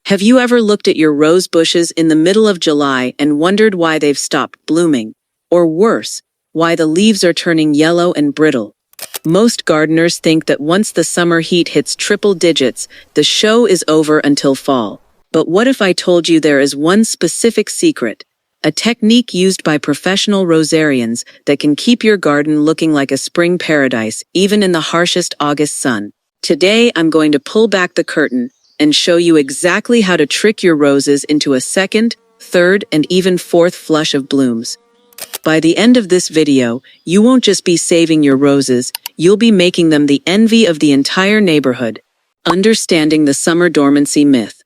Have you ever looked at your rose bushes in the middle of July and wondered why they've stopped blooming? Or worse, why the leaves are turning yellow and brittle? Most gardeners think that once the summer heat hits triple digits, the show is over until fall. But what if I told you there is one specific secret, a technique used by professional rosarians that can keep your garden looking like a spring paradise, even in the harshest August sun? Today, I'm going to pull back the curtain and show you exactly how to trick your roses into a second, third, and even fourth flush of blooms. By the end of this video, you won't just be saving your roses, you'll be making them the envy of the entire neighborhood. Understanding the summer dormancy myth.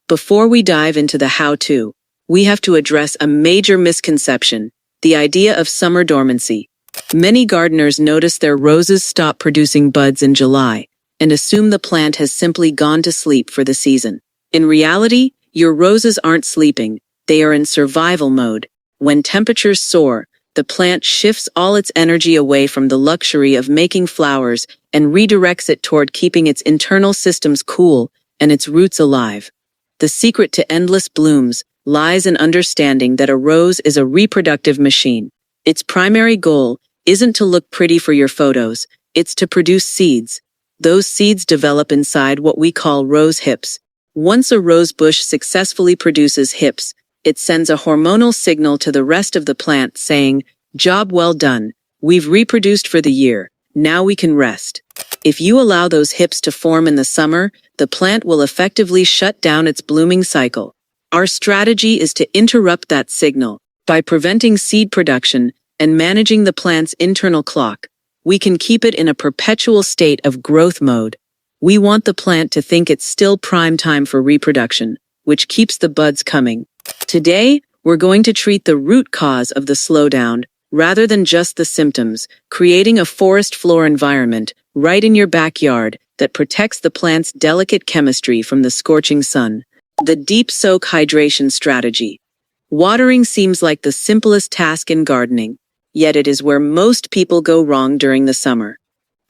Before we dive into the how-to, we have to address a major misconception, the idea of summer dormancy. Many gardeners notice their roses stop producing buds in July and assume the plant has simply gone to sleep for the season. In reality, your roses aren't sleeping, they are in survival mode. When temperatures soar, the plant shifts all its energy away from the luxury of making flowers and redirects it toward keeping its internal systems cool and its roots alive. The secret to endless blooms lies in understanding that a rose is a reproductive machine. Its primary goal isn't to look pretty for your photos, it's to produce seeds. Those seeds develop inside what we call rose hips. Once a rose bush successfully produces hips, it sends a hormonal signal to the rest of the plant saying, "Job well done, we've reproduced for the year, now we can rest." If you allow those hips to form in the summer, the plant will effectively shut down its blooming cycle. Our strategy is to interrupt that signal. By preventing seed production and managing the plant's internal clock, we can keep it in a perpetual state of growth mode. We want the plant to think it's still prime time for reproduction, which keeps the buds coming. Today, we're going to treat the root cause of the slowdown rather than just the symptoms, creating a forest floor environment right in your backyard that protects the plant's delicate chemistry from the scorching sun. The deep soak hydration strategy. Watering seems like the simplest task in gardening, yet it is where most people go wrong during the summer.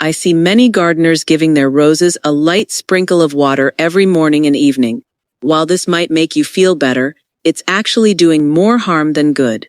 I see many gardeners giving their roses a light sprinkle of water every morning and evening. While this might make you feel better, it's actually doing more harm than good.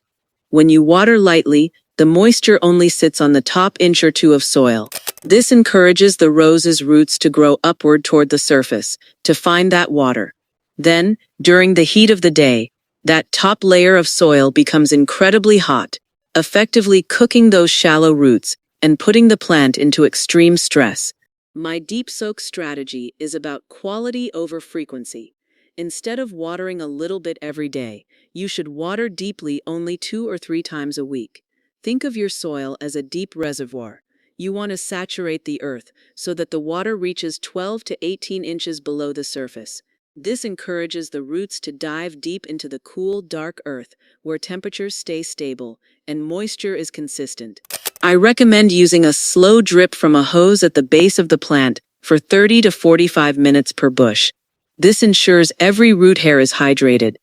When you water lightly, the moisture only sits on the top inch or two of soil. This encourages the rose's roots to grow upward toward the surface, to find that water. Then, during the heat of the day, that top layer of soil becomes incredibly hot, effectively cooking those shallow roots and putting the plant into extreme stress. My deep soak strategy is about quality over frequency. Instead of watering a little bit every day, you should water deeply only 2 or 3 times a week. Think of your soil as a deep reservoir. You want to saturate the earth so that the water reaches 12 to 18 inches below the surface. This encourages the roots to dive deep into the cool, dark earth where temperatures stay stable and moisture is consistent. I recommend using a slow drip from a hose at the base of the plant for 30 to 45 minutes per bush. This ensures every root hair is hydrated.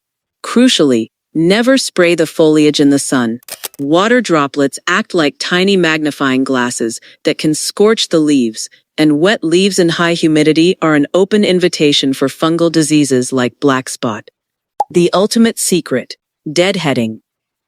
Crucially, never spray the foliage in the sun. Water droplets act like tiny magnifying glasses that can scorch the leaves, and wet leaves and high humidity are an open invitation for fungal diseases like black spot. The ultimate secret, deadheading.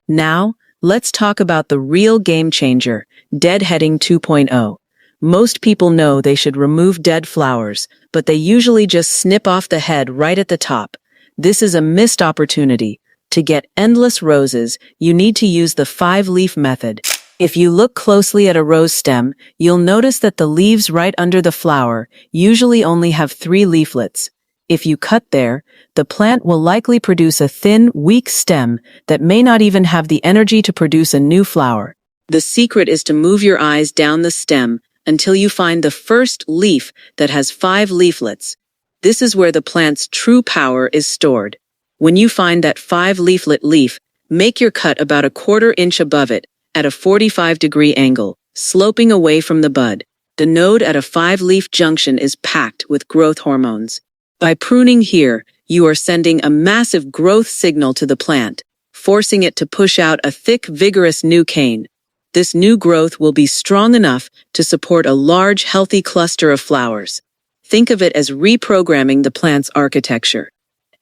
Now, let's talk about the real game changer, deadheading 2.0. Most people know they should remove dead flowers, but they usually just snip off the head right at the top. This is a missed opportunity. To get endless roses, you need to use the 5-leaf method. If you look closely at a rose stem, you'll notice that the leaves right under the flower usually only have 3 leaflets. If you cut there, the plant will likely produce a thin, weak stem that may not even have the energy to produce a new flower. The secret is to move your eyes down the stem until you find the first leaf that has 5 leaflets. This is where the plant's true power is stored. When you find that 5-leaflet leaf, make your cut about a 1/4 inch above it, at a 45-degree angle, sloping away from the bud. The node at a 5-leaf junction is packed with growth hormones. By pruning here, you are sending a massive growth signal to the plant, forcing it to push out a thick, vigorous new cane. This new growth will be strong enough to support a large, healthy cluster of flowers. Think of it as reprogramming the plant's architecture.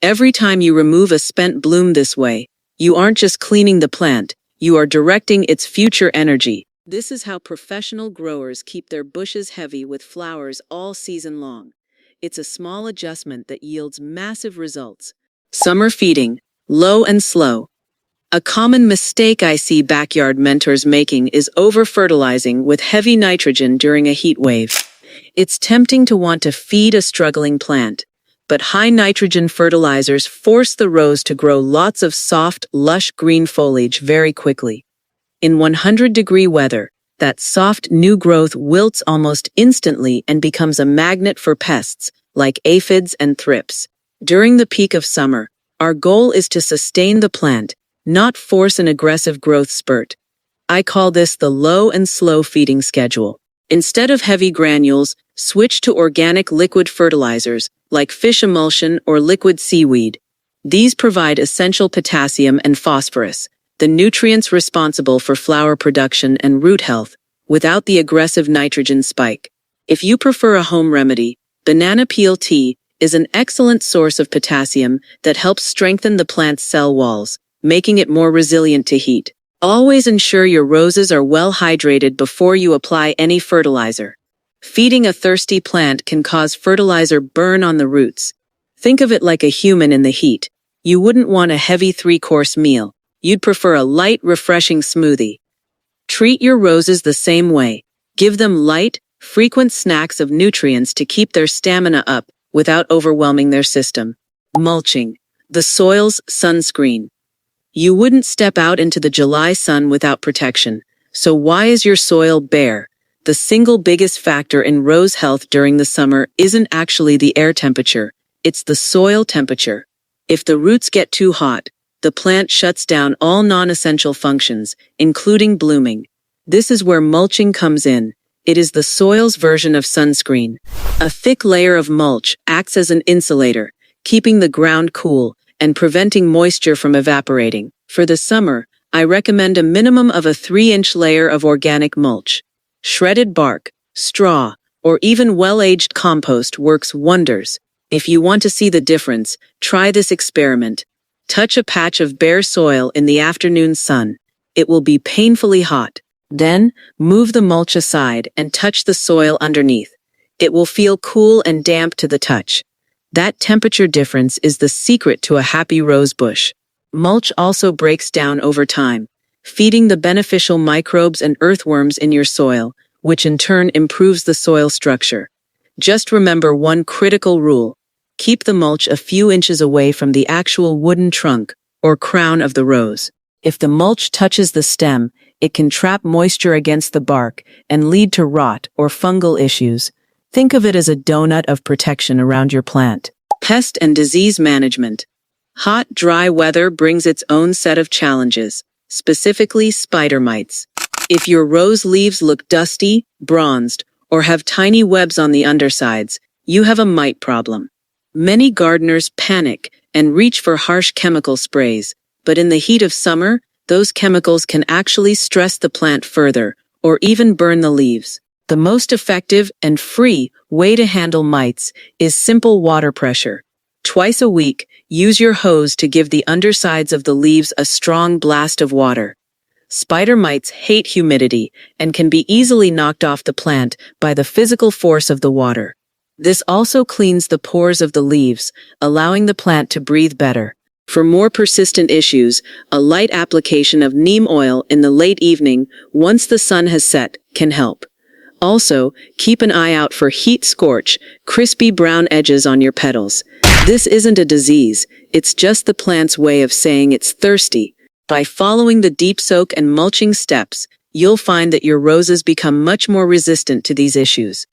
Every time you remove a spent bloom this way, you aren't just cleaning the plant, you are directing its future energy. This is how professional growers keep their bushes heavy with flowers all season long. It's a small adjustment that yields massive results. Summer feeding, low and slow. A common mistake I see backyard mentors making is over-fertilizing with heavy nitrogen during a heat wave. It's tempting to want to feed a struggling plant, but high nitrogen fertilizers force the rows to grow lots of soft, lush green foliage very quickly. In 100-degree weather, that soft new growth wilts almost instantly and becomes a magnet for pests, like aphids and thrips. During the peak of summer, our goal is to sustain the plant, not force an aggressive growth spurt. I call this the low and slow feeding schedule. Instead of heavy granules, switch to organic liquid fertilizers, like fish emulsion or liquid seaweed. These provide essential potassium and phosphorus, the nutrients responsible for flower production and root health, without the aggressive nitrogen spike. If you prefer a home remedy, banana peel tea is an excellent source of potassium that helps strengthen the plant's cell walls, making it more resilient to heat. Always ensure your roses are well hydrated before you apply any fertilizer. Feeding a thirsty plant can cause fertilizer burn on the roots. Think of it like a human in the heat. You wouldn't want a heavy 3-course meal. You'd prefer a light, refreshing smoothie. Treat your roses the same way. Give them light, frequent snacks of nutrients to keep their stamina up without overwhelming their system. Mulching, the soil's sunscreen. You wouldn't step out into the July sun without protection. So why is your soil bare? The single biggest factor in rose health during the summer isn't actually the air temperature, it's the soil temperature. If the roots get too hot, the plant shuts down all non-essential functions, including blooming. This is where mulching comes in. It is the soil's version of sunscreen. A thick layer of mulch acts as an insulator, keeping the ground cool and preventing moisture from evaporating. For the summer, I recommend a minimum of a 3-inch layer of organic mulch. Shredded bark, straw, or even well-aged compost works wonders. If you want to see the difference, try this experiment. Touch a patch of bare soil in the afternoon sun. It will be painfully hot. Then, move the mulch aside and touch the soil underneath. It will feel cool and damp to the touch. That temperature difference is the secret to a happy rose bush. Mulch also breaks down over time, feeding the beneficial microbes and earthworms in your soil, which in turn improves the soil structure. Just remember one critical rule. Keep the mulch a few inches away from the actual wooden trunk or crown of the rose. If the mulch touches the stem, it can trap moisture against the bark and lead to rot or fungal issues. Think of it as a donut of protection around your plant. Pest and disease management. Hot, dry weather brings its own set of challenges, specifically spider mites. If your rose leaves look dusty, bronzed, or have tiny webs on the undersides, you have a mite problem. Many gardeners panic and reach for harsh chemical sprays, but in the heat of summer, those chemicals can actually stress the plant further or even burn the leaves. The most effective and free way to handle mites is simple water pressure. Twice a week, use your hose to give the undersides of the leaves a strong blast of water. Spider mites hate humidity and can be easily knocked off the plant by the physical force of the water. This also cleans the pores of the leaves, allowing the plant to breathe better. For more persistent issues, a light application of neem oil in the late evening, once the sun has set, can help. Also, keep an eye out for heat scorch, crispy brown edges on your petals. This isn't a disease, it's just the plant's way of saying it's thirsty. By following the deep soak and mulching steps, you'll find that your roses become much more resistant to these issues.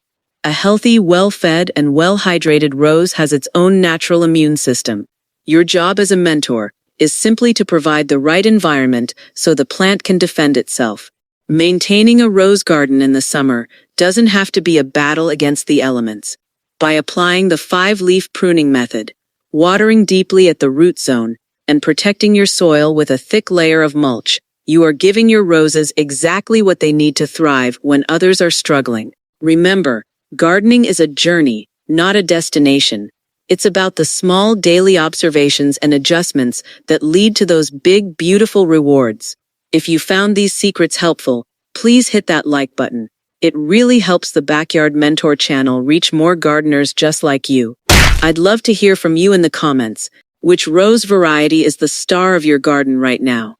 A healthy, well-fed, and well-hydrated rose has its own natural immune system. Your job as a mentor is simply to provide the right environment so the plant can defend itself. Maintaining a rose garden in the summer doesn't have to be a battle against the elements. By applying the 5-leaf pruning method, watering deeply at the root zone, and protecting your soil with a thick layer of mulch, you are giving your roses exactly what they need to thrive when others are struggling. Remember, gardening is a journey, not a destination. It's about the small daily observations and adjustments that lead to those big, beautiful rewards. If you found these secrets helpful, please hit that like button. It really helps the Backyard Mentor channel reach more gardeners just like you. I'd love to hear from you in the comments. Which rose variety is the star of your garden right now?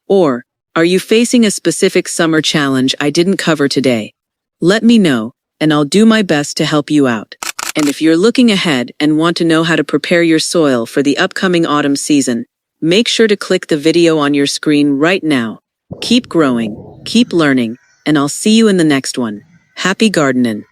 Or, are you facing a specific summer challenge I didn't cover today? Let me know, and I'll do my best to help you out. And if you're looking ahead and want to know how to prepare your soil for the upcoming autumn season, make sure to click the video on your screen right now. Keep growing, keep learning, and I'll see you in the next one. Happy gardening!